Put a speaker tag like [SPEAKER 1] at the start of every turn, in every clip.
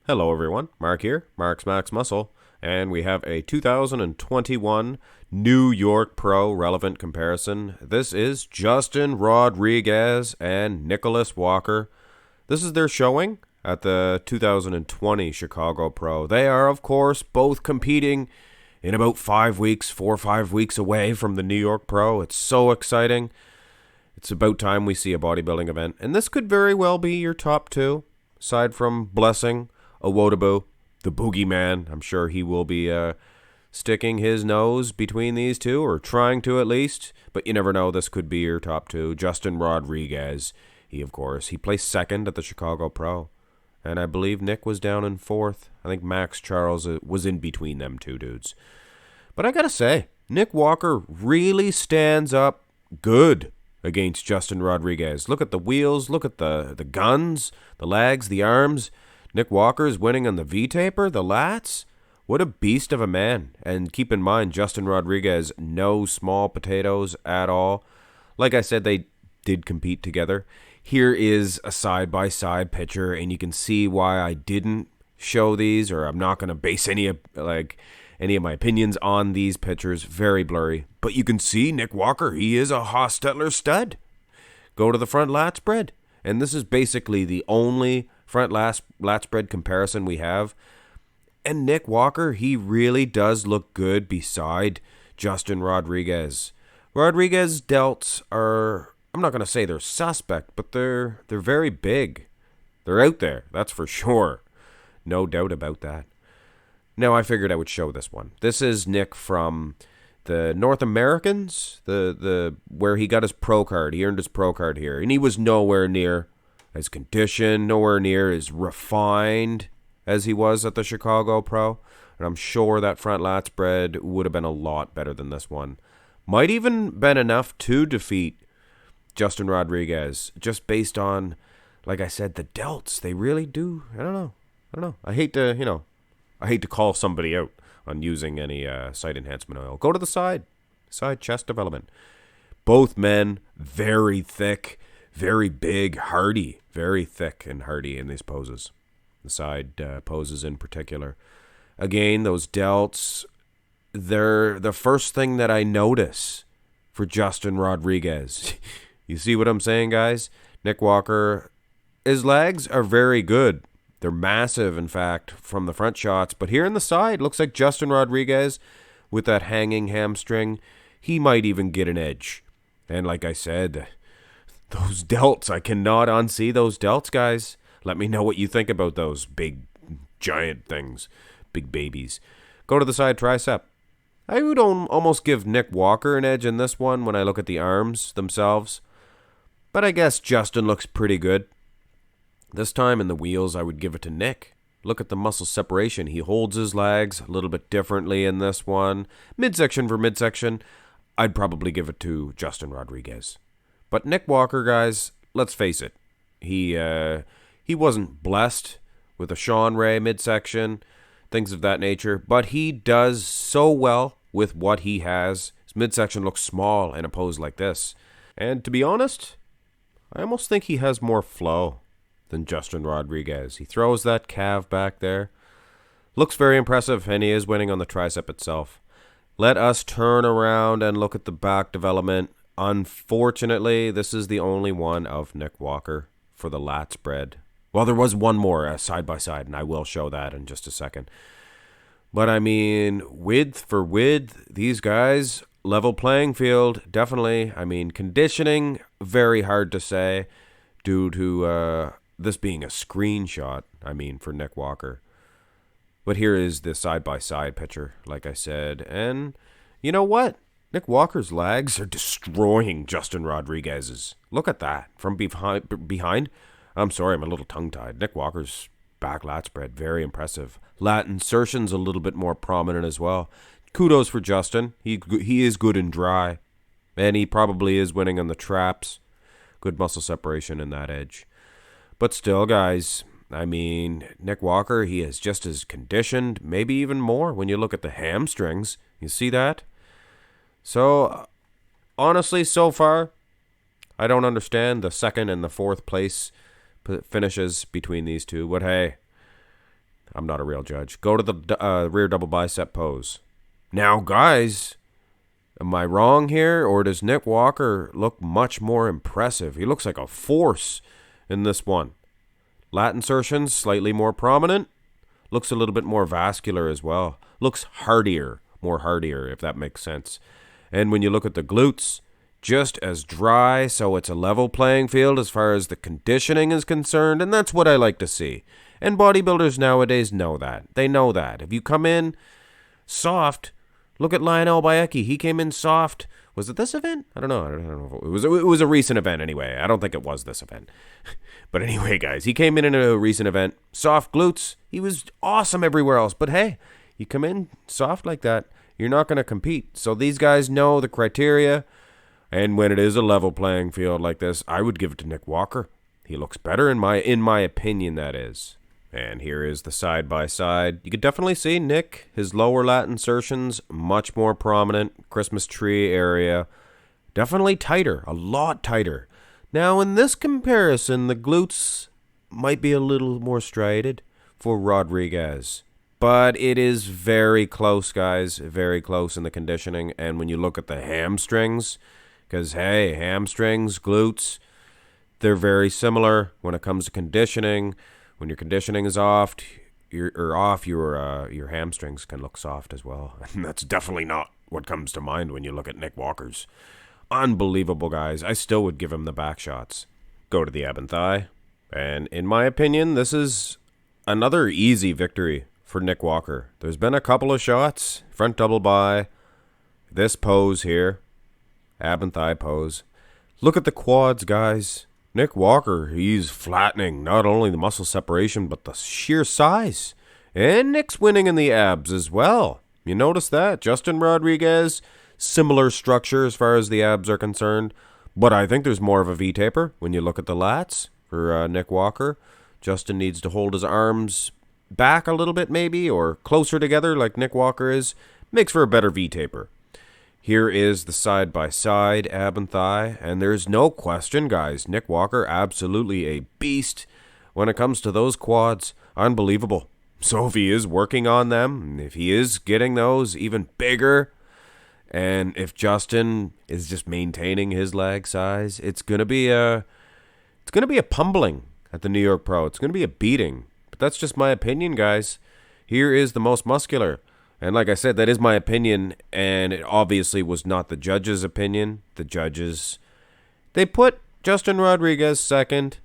[SPEAKER 1] Hello, everyone. Mark here, Mark's Max Muscle, and we have a 2021 New York Pro relevant comparison. This is Justin Rodriguez and Nicholas Walker. This is their showing at the 2020 Chicago Pro. They are, of course, both competing in about 5 weeks, 4 or 5 weeks away from the New York Pro. It's so exciting. It's about time we see a bodybuilding event, and this could very well be your top two, aside from Blessing, Awodabu, the boogeyman. I'm sure he will be sticking his nose between these two, or trying to at least. But you never know, this could be your top two. Justin Rodriguez, he placed second at the Chicago Pro. And I believe Nick was down in fourth. I think Max Charles was in between them two dudes. But I gotta say, Nick Walker really stands up good against Justin Rodriguez. Look at the wheels, look at the guns, the legs, the arms. Nick Walker's winning on the V-taper, the lats. What a beast of a man. And keep in mind, Justin Rodriguez, no small potatoes at all. Like I said, they did compete together. Here is a side-by-side picture, and you can see why I didn't show these, or I'm not going to base any of my opinions on these pictures. Very blurry. But you can see Nick Walker, he is a Hostetler stud. Go to the front lat spread. And this is basically the only front lat spread comparison we have. And Nick Walker, he really does look good beside Justin Rodriguez. Rodriguez's delts are, I'm not going to say they're suspect, but they're very big. They're out there, that's for sure. No doubt about that. Now, I figured I would show this one. This is Nick from the North Americans, the where he got his pro card. He earned his pro card here, and he was nowhere near as conditioned, nowhere near as refined as he was at the Chicago Pro. And I'm sure that front lat spread would have been a lot better than this one. Might even been enough to defeat Justin Rodriguez, just based on, like I said, the delts. They really do. I don't know. I hate to call somebody out on using any side enhancement oil. Go to the side chest development. Both men, very thick, very big, hardy, very thick and hardy in these poses. The side poses in particular. Again, those delts, they're the first thing that I notice for Justin Rodriguez. You see what I'm saying, guys? Nick Walker, his legs are very good. They're massive, in fact, from the front shots. But here in the side, looks like Justin Rodriguez, with that hanging hamstring, he might even get an edge. And like I said, those delts, I cannot unsee those delts, guys. Let me know what you think about those big, giant things. Big babies. Go to the side tricep. I would almost give Nick Walker an edge in this one when I look at the arms themselves. But I guess Justin looks pretty good. This time in the wheels, I would give it to Nick. Look at the muscle separation. He holds his legs a little bit differently in this one. Midsection for midsection, I'd probably give it to Justin Rodriguez. But Nick Walker, guys, let's face it. He wasn't blessed with a Sean Ray midsection, things of that nature. But he does so well with what he has. His midsection looks small in a pose like this. And to be honest, I almost think he has more flow than Justin Rodriguez. He throws that calf back there. Looks very impressive, and he is winning on the tricep itself. Let us turn around and look at the back development. Unfortunately, this is the only one of Nick Walker for the lat spread. Well, there was one more side by side, and I will show that in just a second. But I mean, width for width, these guys, level playing field, definitely. I mean, conditioning, very hard to say due to this being a screenshot, for Nick Walker. But here is the side-by-side picture, like I said. And you know what? Nick Walker's legs are destroying Justin Rodriguez's. Look at that. From behind. I'm sorry, I'm a little tongue-tied. Nick Walker's back lat spread, very impressive. Lat insertion's a little bit more prominent as well. Kudos for Justin. He is good and dry. And he probably is winning on the traps. Good muscle separation in that edge. But still, guys, Nick Walker, he is just as conditioned, maybe even more when you look at the hamstrings. You see that? So, honestly, so far, I don't understand the second and the fourth place finishes between these two. But hey, I'm not a real judge. Go to the rear double bicep pose. Now, guys, am I wrong here, or does Nick Walker look much more impressive? He looks like a force in this one. Lat insertions slightly more prominent. Looks a little bit more vascular as well. Looks hardier, more hardier, if that makes sense. And when you look at the glutes, just as dry, so it's a level playing field as far as the conditioning is concerned, and that's what I like to see. And bodybuilders nowadays know that. They know that. If you come in soft, look at Lionel Bayeki. He came in soft. Was it this event? I don't know. It was a recent event anyway. I don't think it was this event. But anyway, guys, he came in a recent event. Soft glutes. He was awesome everywhere else. But hey, you come in soft like that, you're not going to compete. So these guys know the criteria. And when it is a level playing field like this, I would give it to Nick Walker. He looks better in my opinion, that is. And here is the side-by-side. You could definitely see Nick, his lower lat insertions, much more prominent. Christmas tree area. Definitely tighter, a lot tighter. Now, in this comparison, the glutes might be a little more striated for Rodriguez. But it is very close, guys. Very close in the conditioning. And when you look at the hamstrings, because, hey, hamstrings, glutes, they're very similar when it comes to conditioning. When your conditioning is off, your hamstrings can look soft as well. And that's definitely not what comes to mind when you look at Nick Walker's. Unbelievable, guys. I still would give him the back shots. Go to the ab and thigh. And in my opinion, this is another easy victory for Nick Walker. There's been a couple of shots. Front double bi. This pose here. Ab and thigh pose. Look at the quads, guys. Nick Walker, he's flattening not only the muscle separation, but the sheer size. And Nick's winning in the abs as well. You notice that? Justin Rodriguez, similar structure as far as the abs are concerned. But I think there's more of a V-taper when you look at the lats for Nick Walker. Justin needs to hold his arms back a little bit maybe, or closer together like Nick Walker is. Makes for a better V-taper. Here is the side-by-side ab and thigh, and there's no question, guys. Nick Walker, absolutely a beast when it comes to those quads. Unbelievable. So if he is working on them, if he is getting those even bigger, and if Justin is just maintaining his leg size, it's gonna be a pummeling at the New York Pro. It's gonna be a beating. But that's just my opinion, guys. Here is the most muscular. And like I said, that is my opinion, and it obviously was not the judges' opinion. The judges, they put Justin Rodriguez second,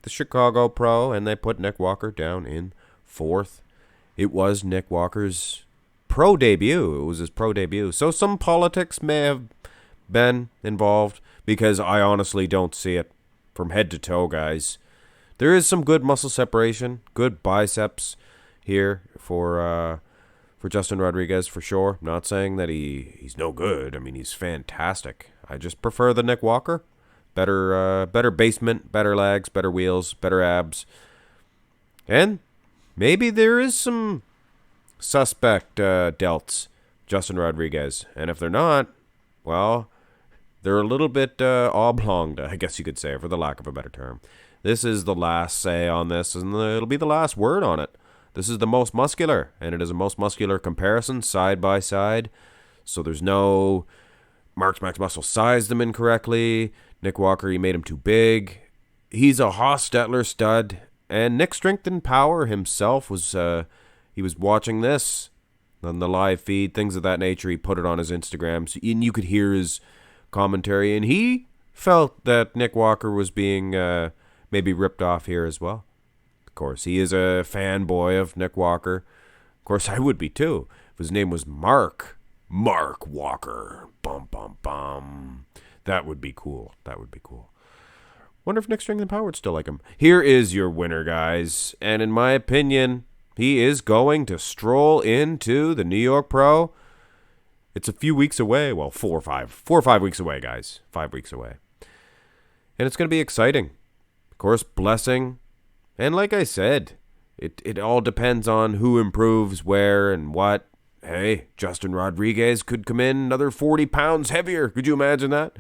[SPEAKER 1] the Chicago Pro, and they put Nick Walker down in fourth. It was Nick Walker's pro debut. It was his pro debut. So some politics may have been involved, because I honestly don't see it from head to toe, guys. There is some good muscle separation, good biceps here for Justin Rodriguez, for sure. I'm not saying that he's no good. I mean, he's fantastic. I just prefer the Nick Walker. Better basement, better legs, better wheels, better abs. And maybe there is some suspect delts, Justin Rodriguez. And if they're not, well, they're a little bit oblonged, I guess you could say, for the lack of a better term. This is the last say on this, and it'll be the last word on it. This is the most muscular, and it is a most muscular comparison, side by side. So there's no Mark Max Muscle sized him incorrectly. Nick Walker, he made him too big. He's a Hostetler stud. And Nick Strength and Power himself was, he was watching this on the live feed, things of that nature. He put it on his Instagram, and you could hear his commentary. And he felt that Nick Walker was being maybe ripped off here as well. Of course, he is a fanboy of Nick Walker. Of course, I would be too. If his name was Mark Walker. Bum, bum, bum. That would be cool. That would be cool. Wonder if Nick Strength and Power would still like him. Here is your winner, guys. And in my opinion, he is going to stroll into the New York Pro. It's a few weeks away. Well, 4 or 5 weeks away, guys. 5 weeks away. And it's going to be exciting. Of course, blessing. And like I said, it all depends on who improves where and what. Hey, Justin Rodriguez could come in another 40 pounds heavier. Could you imagine that?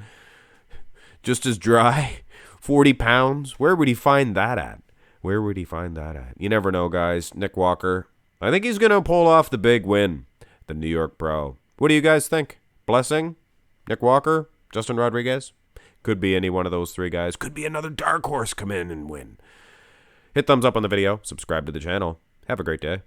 [SPEAKER 1] Just as dry, 40 pounds. Where would he find that at? Where would he find that at? You never know, guys. Nick Walker, I think he's going to pull off the big win, the New York Pro. What do you guys think? Blessing? Nick Walker? Justin Rodriguez? Could be any one of those three guys. Could be another dark horse come in and win. Hit thumbs up on the video. Subscribe to the channel. Have a great day.